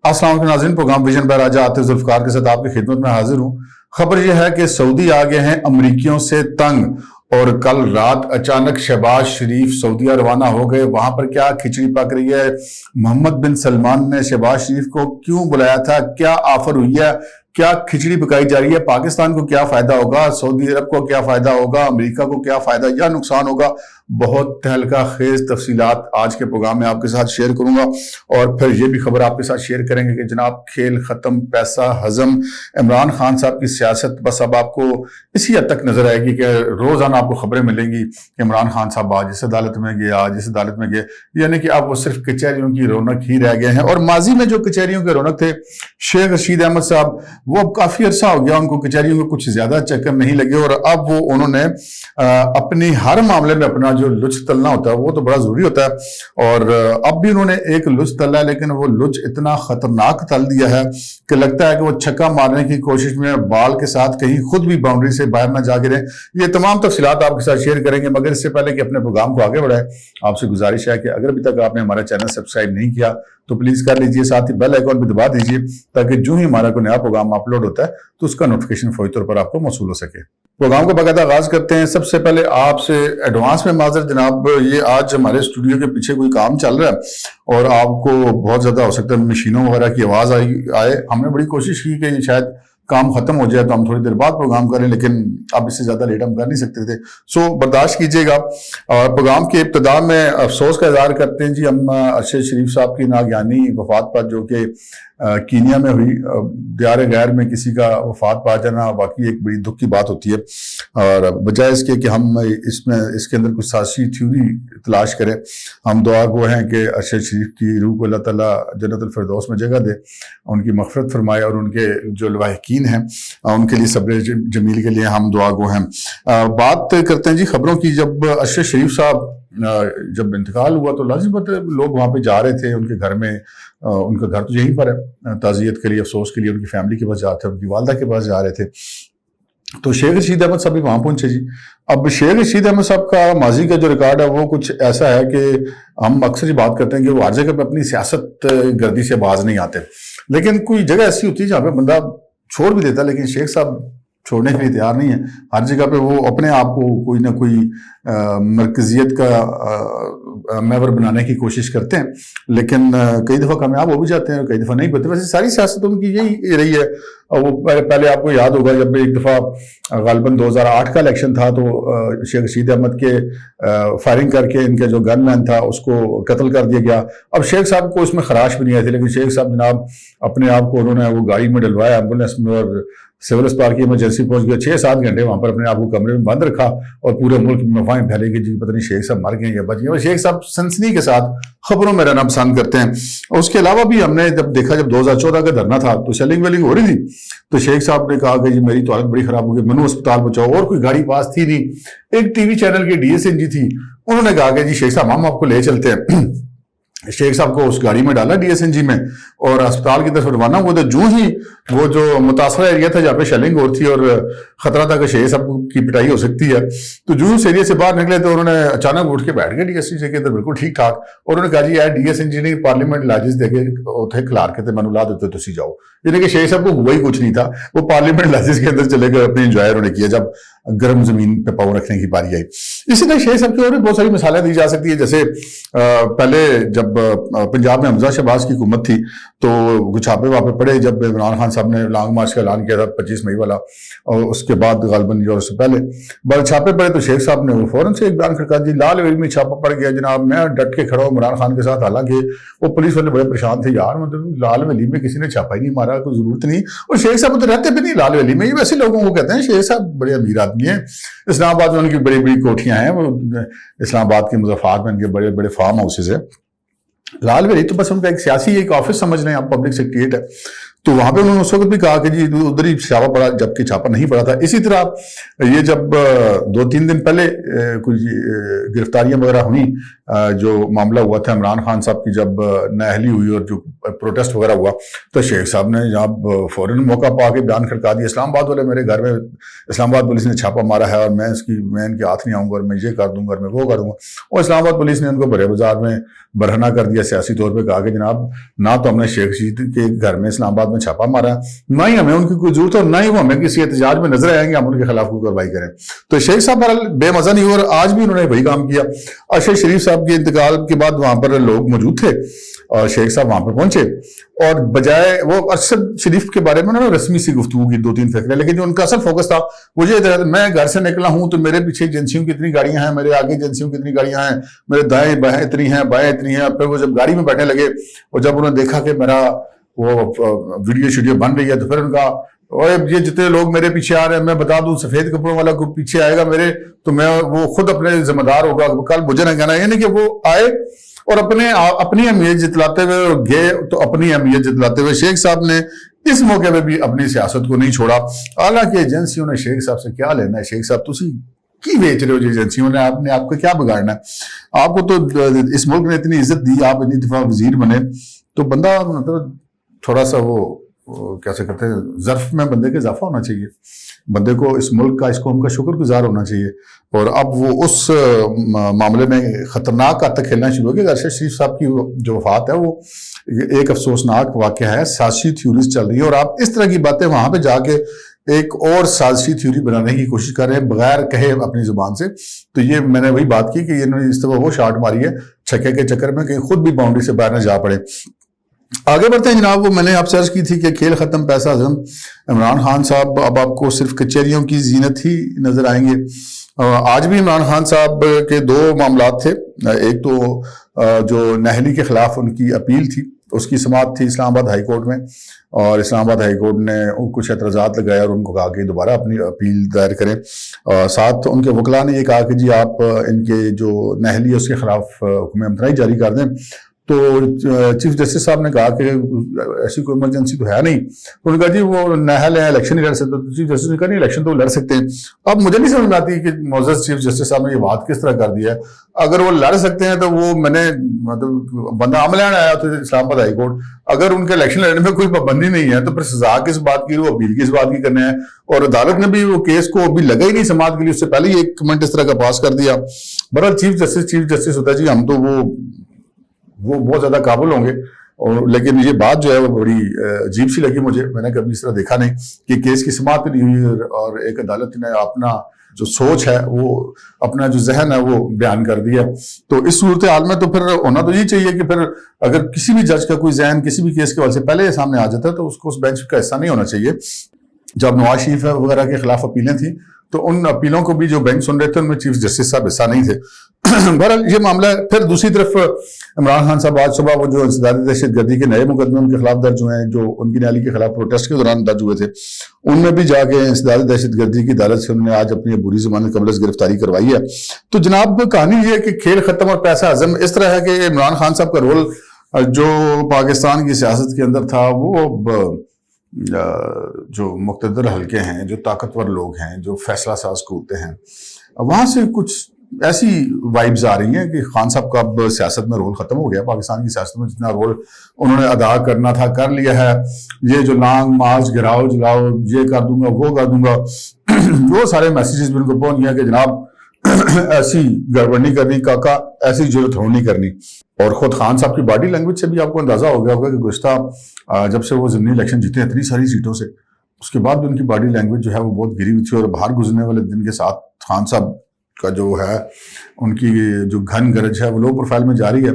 السلام علیکم ناظرین، پروگرام ویژن بہ راجہ آتے ذوالفقار کے ساتھ آپ کی خدمت میں حاضر ہوں۔ خبر یہ ہے کہ سعودی آگے ہیں امریکیوں سے تنگ، اور کل رات اچانک شہباز شریف سعودیہ روانہ ہو گئے۔ وہاں پر کیا کھچڑی پک رہی ہے، محمد بن سلمان نے شہباز شریف کو کیوں بلایا تھا، کیا آفر ہوئی ہے، کیا کھچڑی پکائی جا رہی ہے، پاکستان کو کیا فائدہ ہوگا، سعودی عرب کو کیا فائدہ ہوگا، امریکہ کو کیا فائدہ یا نقصان ہوگا، بہت تہلکہ خیز تفصیلات آج کے پروگرام میں آپ کے ساتھ شیئر کروں گا۔ اور پھر یہ بھی خبر آپ کے ساتھ شیئر کریں گے کہ جناب کھیل ختم، پیسہ ہضم، عمران خان صاحب کی سیاست بس اب آپ کو اسی حد تک نظر آئے گی کہ روزانہ آپ کو خبریں ملیں گی کہ عمران خان صاحب آج اس عدالت میں گئے، آج اس عدالت میں گئے، یعنی کہ اب وہ صرف کچہریوں کی رونق ہی رہ گئے ہیں۔ اور ماضی میں جو کچہریوں کے رونق تھے، شیخ رشید احمد صاحب، وہ اب کافی عرصہ ہو گیا ان کو کچہریوں میں کچھ زیادہ چکر نہیں لگے، اور اب وہ انہوں نے اپنی ہر معاملے میں اپنا جو لچ تلنا ہوتا ہے وہ تو بڑا ضروری ہوتا ہے، اور اب بھی انہوں نے ایک لچ تلا ہے، لیکن وہ لچ اتنا خطرناک تل دیا ہے کہ لگتا ہے کہ وہ چھکا مارنے کی کوشش میں بال کے ساتھ کہیں خود بھی باؤنڈری سے باہر نہ جا گریں۔ یہ تمام تفصیلات آپ کے ساتھ شیئر کریں گے، مگر اس سے پہلے کہ اپنے پروگرام کو آگے بڑھائیں، آپ سے گزارش ہے کہ اگر ابھی تک آپ نے ہمارا چینل سبسکرائب نہیں کیا تو پلیز کر لیجئے، ساتھ ہی بیل آئیکن بھی دبا دیجئے تاکہ جو ہی ہمارا کوئی نیا پروگرام اپلوڈ ہوتا ہے تو اس کا نوٹیفیکیشن فوری طور پر آپ کو موصول ہو سکے۔ پروگرام کو باقاعدہ آغاز کرتے ہیں۔ سب سے پہلے آپ سے ایڈوانس میں معذرت جناب، یہ آج ہمارے اسٹوڈیو کے پیچھے کوئی کام چل رہا ہے اور آپ کو بہت زیادہ ہو سکتا ہے مشینوں وغیرہ کی آواز آئے۔ ہم نے بڑی کوشش کی کہ شاید کام ختم ہو جائے تو ہم تھوڑی دیر بعد پروگرام کریں، لیکن اب اس سے زیادہ لیٹ ہم کر نہیں سکتے تھے، سو برداشت کیجئے گا۔ اور پروگرام کی ابتدا میں افسوس کا اظہار کرتے ہیں جی ہم ارشد شریف صاحب کی ناگہانی وفات پر، جو کہ کینیا میں ہوئی۔ دیار غیر میں کسی کا وفات پا جانا واقعی ایک بڑی دکھ کی بات ہوتی ہے، اور بجائے اس کے کہ ہم اس کے اندر کچھ سازشی تھیوری تلاش کریں، ہم دعا گو ہیں کہ ارشد شریف کی روح کو اللہ تعالیٰ جنت الفردوس میں جگہ دے، ان کی مغفرت فرمائے، اور ان کے جو لواحقین ہیں ان کے لیے صبر جمیل کے لیے ہم دعا گو ہیں۔ بات کرتے ہیں جی خبروں کی۔ جب ارشد شریف صاحب جب انتقال ہوا تو لازم بات ہے لوگ وہاں پہ جا رہے تھے ان کے گھر میں، ان کا گھر تو یہیں پر ہے، تعزیت کے لیے، افسوس کے لیے ان کی فیملی کے پاس جاتے تھے، ان کی والدہ کے پاس جا رہے تھے، تو شیخ رشید احمد صاحب بھی وہاں پہنچے جی۔ اب شیخ رشید احمد صاحب کا ماضی کا جو ریکارڈ ہے وہ کچھ ایسا ہے کہ ہم اکثر یہ بات کرتے ہیں کہ وہ ہر جگہ پہ اپنی سیاست گردی سے باز نہیں آتے، لیکن کوئی جگہ ایسی ہوتی ہے جہاں پہ بندہ چھوڑ بھی دیتا ہے، لیکن شیخ صاحب چھوڑنے کے لیے تیار نہیں ہے۔ ہر جگہ پہ وہ اپنے آپ کو کوئی نہ کوئی مرکزیت کا محور بنانے کی کوشش کرتے ہیں، لیکن کئی دفعہ کامیاب ہو بھی جاتے ہیں اور کئی دفعہ نہیں ہوتے۔ ویسے ساری سیاست ان کی یہی رہی ہے۔ وہ پہلے آپ کو یاد ہوگا جب ایک دفعہ غالباً 2008 کا الیکشن تھا تو شیخ رشید احمد کے فائرنگ کر کے ان کے جو گن مین تھا اس کو قتل کر دیا گیا۔ اب شیخ صاحب کو اس میں خراش بھی نہیں آئی تھی، لیکن شیخ صاحب جناب اپنے آپ کو انہوں نے وہ گاڑی میں ڈلوایا ایمبولینس میں، اور سول اسپتال کی ایمرجنسی پہنچ گیا، 6-7 گھنٹے وہاں پر اپنے آپ کو کمرے میں بند رکھا، اور پورے ملک میں افواہیں پھیلے گی جی پتہ نہیں شیخ صاحب مر گئے یا بچ گئے۔ شیخ صاحب سنسنی کے ساتھ خبروں میں رہنا پسند کرتے ہیں۔ اور اس کے علاوہ بھی ہم نے جب دیکھا، جب 2014 کا دھرنا تھا تو سیلنگ ویلنگ ہو رہی تھی، تو شیخ صاحب نے کہا کہ جی میری تو حالت بڑی خراب ہو گئی، منو اسپتال پہنچاؤ، اور کوئی گاڑی پاس تھی نہیں۔ ایک ٹی وی چینل کے DSNG تھی، انہوں نے کہا کہ جی شیخ صاحب ہم آپ کو لے چلتے ہیں۔ شیخ صاحب کو اس گاڑی میں ڈالا DSNG میں اور اسپتال کی طرف روانہ ہوا، تو جو ہی وہ جو متاثرہ ایریا تھا جہاں پہ شیلنگ ہو رہی تھی اور خطرہ تھا کہ شیخ صاحب کی پٹائی ہو سکتی ہے، تو جو اس ایریا سے باہر نکلے تو انہوں نے اچانک اٹھ کے بیٹھ گئے DSNG کے اندر بالکل ٹھیک ٹھاک، اور انہوں نے کہا جی DSNG نے پارلیمنٹ لاجز دے کے اتنے کھلار کے منو لا دیتے تسی جاؤ، یعنی کہ شیخ صاحب کو ہوا ہی کچھ نہیں تھا، وہ پارلیمنٹ لاجز کے اندر چلے گئے، اپنی انجوائے انہوں نے کیا جب گرم زمین پہ پاؤں رکھنے کی باری آئی۔ اسی طرح شیخ صاحب کی اور بھی بہت ساری مثالیں دی جا سکتی ہے، جیسے پہلے جب پنجاب میں حمزہ شہباز کی حکومت تھی تو چھاپے واپے پڑے جب عمران خان صاحب نے لانگ مارچ کا اعلان کیا تھا 25 مئی والا، اور اس کے بعد غالباً جو اس سے پہلے بڑے چھاپے پڑے تو شیخ صاحب نے وہ فوراً سے ایک بیان کھڑکا دی، لال ویلی میں چھاپا پڑ گیا جناب، میں ڈٹ کے کھڑا ہوں عمران خان کے ساتھ، حالانکہ وہ پولیس والے بڑے پریشان تھے، یار مطلب لال ویلی میں کسی نے چھاپا ہی نہیں مارا، کوئی ضرورت نہیں، اور شیخ صاحب تو رہتے بھی نہیں لال ویلی میں، یہ ویسے لوگوں کو کہتے ہیں شیخ صاحب بڑے امیر آدمی ہیں، اسلام آباد میں ان کی بڑی بڑی کوٹھیاں ہیں، وہ اسلام آباد کے مظفرات میں ان کے بڑے بڑے فارم ہاؤسز ہیں۔ لال ویلی تو بس ان کا ایک سیاسی ایک آفس سمجھ لیں آپ، پبلک سیکریٹریٹ ہے، تو وہاں پہ انہوں نے اس وقت بھی کہا کہ جی ادھر ہی چھاپا پڑا، جبکہ چھاپا نہیں پڑا تھا۔ اسی طرح یہ جب 2-3 دن پہلے کچھ گرفتاریاں وغیرہ ہوئیں جو معاملہ ہوا تھا عمران خان صاحب کی جب نااہلی ہوئی اور جو پروٹیسٹ وغیرہ ہوا تو شیخ صاحب نے جناب فوراً موقع پا کے بیان کھڑکا دیا اسلام آباد والے میرے گھر میں اسلام آباد پولیس نے چھاپا مارا ہے اور میں ان کے ہاتھ نہیں آؤں گا اور میں یہ کر دوں گا اور میں وہ کروں گا. اور اسلام آباد پولیس نے ان کو بڑے بازار میں برہنہ کر دیا سیاسی طور پہ, کہا کہ جناب نہ تو ہم نے شیخ رشید کے گھر میں اسلام آباد میں چھاپا مارا ہے, نہ ہی ہمیں ان کی کوئی ضرورت ہے اور نہ ہی وہ ہمیں کسی احتجاج میں نظر آئیں گے ہم ان کے خلاف کوئی کارروائی کریں. تو شیخ صاحب بے مزہ نہیں ہوا اور آج بھی انہوں نے وہی کام کیا. اشرف شریف صاحب کے انتقال کے بعد وہاں پر لوگ موجود تھے اور شیخ صاحب وہاں پر پہنچے اور بجائے وہ ارشد شریف کے بارے میں انہوں نے رسمی سی گفتگو کی 2-3 فقرے, لیکن جو ان کا اصل فوکس تھا وہ یہ تھا میں گھر سے نکلا ہوں تو میرے پیچھے ایجنسیوں کی اتنی گاڑیاں ہیں, میرے آگے ایجنسیوں کی اتنی گاڑیاں ہیں, میرے دائیں بائیں اتنی ہیں, بائیں اتنی ہیں. پھر وہ جب گاڑی میں بیٹھنے لگے اور جب انہوں نے دیکھا کہ میرا وہ ویڈیو بن رہی ہے تو پھر ان کا اور یہ جتنے لوگ میرے پیچھے آ رہے ہیں میں بتا دوں سفید کپڑوں والا کو پیچھے آئے گا میرے تو میں وہ خود اپنے ذمہ دار ہوگا, کل مجھے نہ کہنا. یعنی کہ وہ آئے اور اپنی اہمیت جتلاتے ہوئے اور گئے تو اپنی اہمیت جتلاتے ہوئے شیخ صاحب نے اس موقع پہ بھی اپنی سیاست کو نہیں چھوڑا. حالانکہ ایجنسیوں نے شیخ صاحب سے کیا لینا ہے, شیخ صاحب تسی کی بیچ رہے ہو, ایجنسیوں نے آپ کو کیا بگاڑنا ہے, آپ کو تو اس ملک نے اتنی عزت دی, آپ اتنی دفعہ وزیر بنے تو بندہ مطلب تھوڑا سا وہ کیسے کہتے ہیں ظرف میں بندے کے اضافہ ہونا چاہیے, بندے کو اس ملک کا اس قوم کا شکر گزار ہونا چاہیے. اور اب وہ اس معاملے میں خطرناک حد تک کھیلنا شروع ہو گیا. ارشد شریف صاحب کی جو وفات ہے وہ ایک افسوسناک واقعہ ہے, سازشی تھیوریز چل رہی ہے اور آپ اس طرح کی باتیں وہاں پہ جا کے ایک اور سازشی تھیوری بنانے کی کوشش کر رہے ہیں بغیر کہے اپنی زبان سے. تو یہ میں نے وہی بات کی کہ انہوں نے اس طرح وہ شاٹ ماری ہے چھکے کے چکر میں کہ خود بھی باؤنڈری سے باہر نہ جا پڑے. آگے بڑھتے ہیں جناب. وہ میں نے آپ سے عرض کی تھی کہ کھیل ختم پیسہ ہضم. عمران خان صاحب اب آپ کو صرف کچہریوں کی زینت ہی نظر آئیں گے. آج بھی عمران خان صاحب کے 2 معاملات تھے. ایک تو جو نااہلی کے خلاف ان کی اپیل تھی اس کی سماعت تھی اسلام آباد ہائی کورٹ میں اور اسلام آباد ہائی کورٹ نے کچھ اعتراضات لگائے اور ان کو کہا کہ دوبارہ اپنی اپیل دائر کریں. ساتھ ان کے وکلاء نے یہ کہا کہ جی آپ ان کے جو نااہلی ہے اس کے خلاف حکم امتناعی جاری کر دیں. تو چیف جسٹس صاحب نے کہا کہ ایسی کوئی ایمرجنسی تو ہے نہیں. انہوں نے کہا جی وہ نااہل ہیں الیکشن نہیں لڑ سکتے. تو چیف جسٹس نے کہا نہیں الیکشن تو لڑ سکتے ہیں. اب مجھے نہیں سمجھ میں آتی کہ معزز چیف جسٹس صاحب نے یہ بات کس طرح کر دیا ہے. اگر وہ لڑ سکتے ہیں تو وہ میں نے مطلب بندہ عمل آیا تو اسلام آباد ہائی کورٹ, اگر ان کے الیکشن لڑنے میں کوئی پابندی نہیں ہے تو پھر سزا کس بات کی, وہ اپیل کس بات کی کرنے ہیں. اور عدالت نے بھی وہ کیس کو ابھی لگا ہی نہیں سماعت کے لیے, اس سے پہلے ہی ایک کمنٹ اس طرح کا پاس کر دیا. بہرحال چیف جسٹس ہوتا ہے جی, ہم تو وہ بہت زیادہ قابل ہوں گے. اور لیکن یہ بات جو ہے وہ بڑی عجیب سی لگی مجھے, میں نے کبھی اس طرح دیکھا نہیں کہ کیس کی سماعت نہیں ہوئی اور ایک عدالت نے اپنا جو سوچ ہے وہ اپنا جو ذہن ہے وہ بیان کر دیا. تو اس صورتحال میں تو پھر ہونا تو یہ چاہیے کہ پھر اگر کسی بھی جج کا کوئی ذہن کسی بھی کیس کے حوالے سے پہلے سامنے آ جاتا ہے تو اس کو اس بینچ کا حصہ نہیں ہونا چاہیے. جب نواز شریف وغیرہ کے خلاف اپیلیں تھیں تو ان اپیلوں کو بھی جو بینچ سن رہے تھے ان میں چیف جسٹس صاحب حصہ نہیں تھے. بہرحال یہ معاملہ ہے. پھر دوسری طرف عمران خان صاحب آج صبح وہ جو انسدادی دہشت گردی کے نئے مقدمے ان کے خلاف درج ہوئے ہیں جو ان کی نااہلی کے خلاف پروٹیسٹ کے دوران درج ہوئے تھے, ان میں بھی جا کے انسدادی دہشت گردی کی عدالت سے انہوں نے آج اپنی عبوری ضمانت قبل از گرفتاری کروائی ہے. تو جناب کہانی یہ ہے کہ کھیل ختم اور پیسہ ہضم اس طرح ہے کہ عمران خان صاحب کا رول جو پاکستان کی سیاست کے اندر تھا وہ جو مقتدر حلقے ہیں, جو طاقتور لوگ ہیں, جو فیصلہ ساز قوتیں ہیں, وہاں سے کچھ ایسی وائبز آ رہی ہیں کہ خان صاحب کا اب سیاست میں رول ختم ہو گیا. پاکستان کی سیاست میں جتنا رول انہوں نے ادا کرنا تھا کر لیا ہے. یہ جو لانگ مارچ گراؤ جلاؤ یہ کر دوں گا وہ کر دوں گا وہ سارے میسیجز بھی ان کو پہنچ گیا کہ جناب ایسی گڑبڑ نہیں کرنی کاکا, ایسی ضرورت ہو نہیں کرنی. اور خود خان صاحب کی باڈی لینگویج سے بھی آپ کو اندازہ ہو گیا ہوگا کہ گزشتہ جب سے وہ ضمنی الیکشن جیتے اتنی ساری سیٹوں سے, اس کے بعد بھی ان کی باڈی لینگویج جو ہے وہ بہت گری ہوئی تھی. اور باہر گزرنے والے دن کے ساتھ خان صاحب کا جو ہے ان کی جو گھن گرج ہے وہ لو پروفائل میں جاری ہے.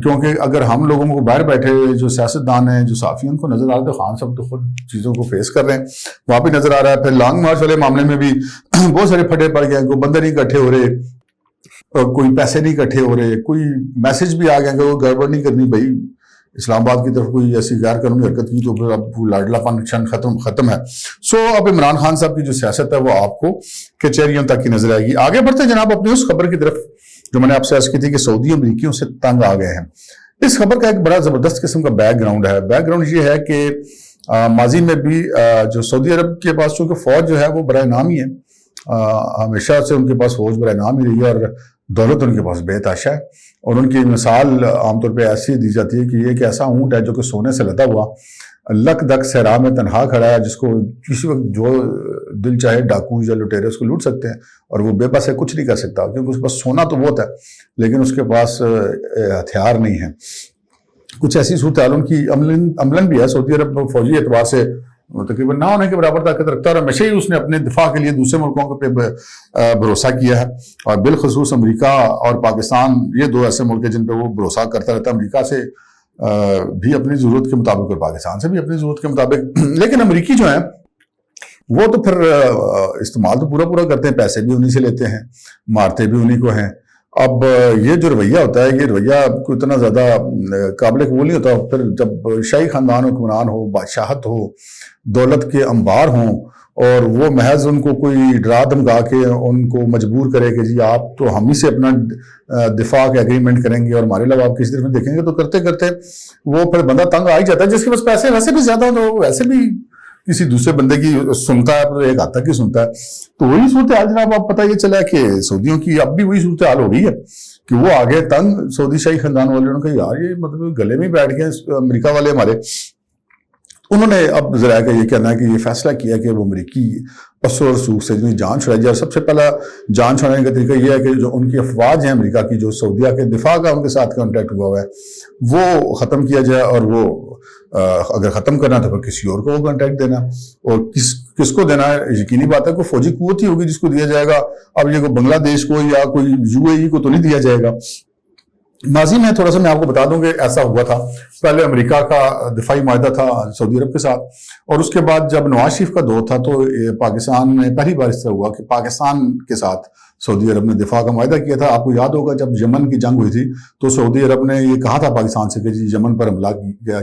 کیونکہ اگر ہم لوگوں کو باہر بیٹھے جو سیاستدان ہیں جو صحافی ان کو نظر آ رہا ہے تو خان صاحب تو خود چیزوں کو فیس کر رہے ہیں, وہاں پہ نظر آ رہا ہے. پھر لانگ مارچ والے معاملے میں بھی بہت سارے پھٹے پڑ گئے, کوئی بندے نہیں اکٹھے ہو رہے, کوئی پیسے نہیں اکٹھے ہو رہے, کوئی میسج بھی آ گیا کہ وہ گڑبڑ نہیں کرنی بھائی اسلام آباد کی طرف کوئی ایسی غیر قانونی حرکت کی تو پھر اب وہ لاڈلا پن شن ختم ہے. سو اب عمران خان صاحب کی جو سیاست ہے وہ آپ کو کچہریوں تک کی نظر آئے گی. آگے بڑھتے جناب اپنی اس خبر کی طرف جو میں نے آپ سے عرض کی تھی کہ سعودی امریکیوں سے تنگ آ گئے ہیں. اس خبر کا ایک بڑا زبردست قسم کا بیک گراؤنڈ ہے. بیک گراؤنڈ یہ ہے کہ ماضی میں بھی جو سعودی عرب کے پاس چونکہ فوج جو ہے وہ برائے نام ہی ہے, ہمیشہ سے ان کے پاس فوج برائے نام ہی رہی ہے. اور دولت ان کے پاس بے تحاشا ہے، اور ان کی مثال عام طور پہ ایسی دی جاتی ہے کہ یہ ایک ایسا اونٹ ہے جو کہ سونے سے لدا ہوا لک دک صحرا میں تنہا کھڑا ہے، جس کو کسی وقت جو دل چاہے ڈاکو یا لٹیرے اس کو لوٹ سکتے ہیں، اور وہ بے بس ہے، کچھ نہیں کر سکتا، کیونکہ اس کے پاس سونا تو بہت ہے لیکن اس کے پاس ہتھیار نہیں ہے۔ کچھ ایسی صورتحال ان کی عملاً بھی ہے۔ سعودی عرب فوجی اعتبار سے تقریباً نہ ہونے کے برابر طاقت رکھتا ہے، اور ہمیشہ ہی اس نے اپنے دفاع کے لیے دوسرے ملکوں پہ بھروسہ کیا ہے، اور بالخصوص امریکہ اور پاکستان یہ دو ایسے ملک ہیں جن پہ وہ بھروسہ کرتا رہتا ہے، امریکہ سے بھی اپنی ضرورت کے مطابق اور پاکستان سے بھی اپنی ضرورت کے مطابق۔ لیکن امریکی جو ہیں وہ تو پھر استعمال تو پورا کرتے ہیں، پیسے بھی انہی سے لیتے ہیں، مارتے بھی انہی کو ہیں۔ اب یہ جو رویہ ہوتا ہے، یہ رویہ کوئی اتنا زیادہ قابل قبول نہیں ہوتا۔ پھر جب شاہی خاندان حکمران ہو، بادشاہت ہو، دولت کے انبار ہوں، اور وہ محض ان کو کوئی ڈرا دھمکا کے ان کو مجبور کرے کہ جی آپ تو ہم ہی سے اپنا دفاع کے اگریمنٹ کریں گے اور ہمارے علاوہ آپ کسی طرف میں دیکھیں گے، تو کرتے کرتے وہ پھر بندہ تنگ آ ہی جاتا ہے۔ جس کے پاس پیسے ویسے بھی زیادہ تو ویسے بھی کسی دوسرے بندے کی سنتا ہے، ایک حد تک ہی سنتا ہے۔ تو وہی صورتحال جناب آپ پتہ یہ چلا کہ سعودیوں کی اب بھی وہی صورتحال ہو گئی ہے کہ وہ آگے تنگ سعودی شاہی خاندان والے، انہوں نے کہا یار یہ مطلب گلے میں بیٹھ گئے امریکہ والے ہمارے۔ انہوں نے اب ذرائع کا یہ کہنا ہے کہ یہ فیصلہ کیا کہ وہ امریکی پس و رسوخ سے جان چھڑائی جائے۔ سب سے پہلا جان چھڑانے کا طریقہ یہ ہے کہ جو ان کی افواج ہیں امریکہ کی، جو سعودیہ کے دفاع کا ان کے ساتھ کانٹیکٹ ہوا ہے، وہ ختم کیا جائے، اور وہ اگر ختم کرنا تو پھر کسی اور کو وہ کانٹیکٹ دینا، اور کس کو دینا ہے یقینی بات ہے کوئی فوجی قوت ہی ہوگی جس کو دیا جائے گا۔ اب یہ کوئی بنگلہ دیش کو یا کوئی UAE کو تو نہیں دیا جائے گا۔ ماضی میں تھوڑا سا میں آپ کو بتا دوں کہ ایسا ہوا تھا، پہلے امریکہ کا دفاعی معاہدہ تھا سعودی عرب کے ساتھ، اور اس کے بعد جب نواز شریف کا دور تھا تو پاکستان میں پہلی بار اس طرح ہوا کہ پاکستان کے ساتھ سعودی عرب نے دفاع کا معاہدہ کیا تھا۔ آپ کو یاد ہوگا جب یمن کی جنگ ہوئی تھی تو سعودی عرب نے یہ کہا تھا پاکستان سے کہ جی یمن پر حملہ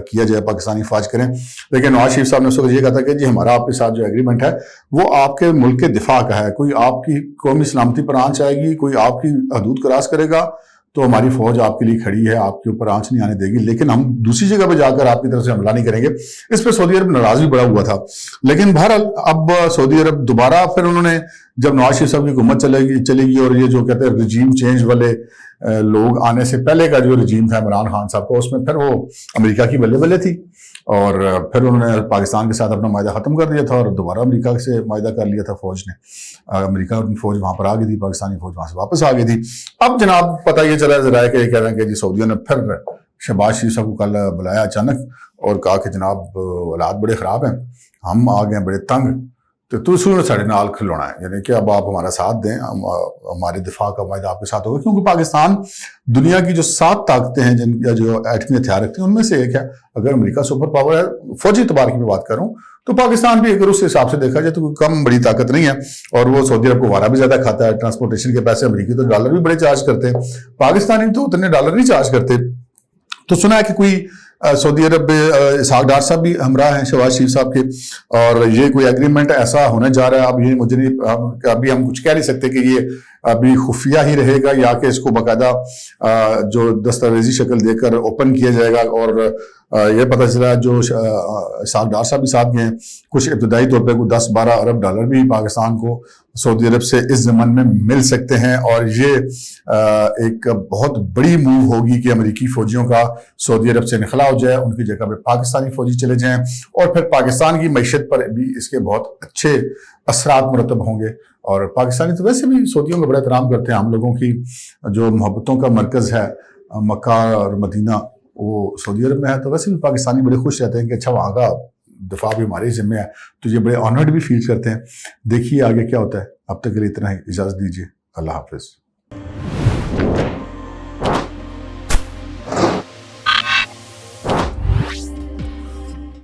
کیا جائے، پاکستانی فوج کریں، لیکن نواز شریف صاحب نے اس وقت یہ کہا تھا کہ جی ہمارا آپ کے ساتھ جو ایگریمنٹ ہے وہ آپ کے ملک کے دفاع کا ہے، کوئی آپ کی قومی سلامتی پر آنچ آئے گی، کوئی آپ کی حدود کراس کرے گا تو ہماری فوج آپ کے لیے کھڑی ہے، آپ کے اوپر آنچ نہیں آنے دے گی، لیکن ہم دوسری جگہ پہ جا کر آپ کی طرف سے حملہ نہیں کریں گے۔ اس پہ سعودی عرب ناراض بھی بڑا ہوا تھا، لیکن بہرحال اب سعودی عرب دوبارہ پھر انہوں نے جب نواز شریف صاحب کی حکومت چلے گی اور یہ جو کہتے ہیں رجیم چینج والے لوگ آنے سے پہلے کا جو رجیم تھا عمران خان صاحب کا، اس میں پھر وہ امریکہ کی بلے بلے تھی، اور پھر انہوں نے پاکستان کے ساتھ اپنا معاہدہ ختم کر دیا تھا اور دوبارہ امریکہ سے معاہدہ کر لیا تھا فوج نے۔ امریکہ کی فوج وہاں پر آ گئی تھی، پاکستانی فوج وہاں سے واپس آ گئی تھی۔ اب جناب پتہ یہ چلا ذرائع کہ یہ کہہ رہے ہیں کہ جی سعودیوں نے پھر شہباز شریف صاحب کو کل بلایا اچانک اور کہا کہ جناب حالات بڑے خراب ہیں، ہم آ گئے بڑے تنگ، تو تُسوں نے ساڑے نال کھلونا ہے، یعنی کہ اب آپ ہمارا ساتھ دیں، ہمارے دفاع کا معاہدہ آپ کے ساتھ ہوگا، کیونکہ پاکستان دنیا کی جو 7 طاقتیں ہیں جن کا جو ایٹمی ہتھیار رکھتی ہیں ان میں سے ایک ہے۔ اگر امریکہ سپر پاور ہے، فوجی اعتبار کی میں بات کروں تو پاکستان بھی اگر اس حساب سے دیکھا جائے تو کوئی کم بڑی طاقت نہیں ہے، اور وہ سعودی عرب کو وارہ بھی زیادہ کھاتا ہے، ٹرانسپورٹیشن کے پیسے امریکی تو ڈالر بھی بڑے چارج کرتے ہیں، پاکستانی تو اتنے ڈالر نہیں چارج کرتے۔ تو سنا ہے کہ کوئی سعودی عرب اسحاق ڈار صاحب بھی ہمراہ ہیں شہباز شریف صاحب کے، اور یہ کوئی ایگریمنٹ ایسا ہونے جا رہا ہے۔ اب یہ مجھے نہیں، ابھی ہم کچھ کہہ نہیں سکتے کہ یہ ابھی خفیہ ہی رہے گا یا کہ اس کو باقاعدہ جو دستاویزی شکل دے کر اوپن کیا جائے گا، اور یہ پتہ چلا جو اسحاق ڈار صاحب بھی ساتھ گئے ہیں، کچھ ابتدائی طور پہ کوئی 10-12 ارب ڈالر بھی پاکستان کو سعودی عرب سے اس ضمن میں مل سکتے ہیں، اور یہ ایک بہت بڑی موو ہوگی کہ امریکی فوجیوں کا سعودی عرب سے انخلا ہو جائے، ان کی جگہ پہ پاکستانی فوجی چلے جائیں، اور پھر پاکستان کی معیشت پر بھی اس کے بہت اچھے اثرات مرتب ہوں گے۔ اور پاکستانی تو ویسے بھی سعودیوں کا بڑا احترام کرتے ہیں، ہم لوگوں کی جو محبتوں کا مرکز ہے مکہ اور مدینہ وہ سعودی عرب میں ہے، تو ویسے بھی پاکستانی بڑے خوش رہتے ہیں کہ اچھا وہاں کا دفاع بھی ہمارے ذمہ ہے، تو یہ بڑے آنرڈ بھی فیل کرتے ہیں۔ دیکھیے آگے کیا ہوتا ہے۔ اب تک کے لیے اتنا ہی، اجازت دیجیے، اللہ حافظ۔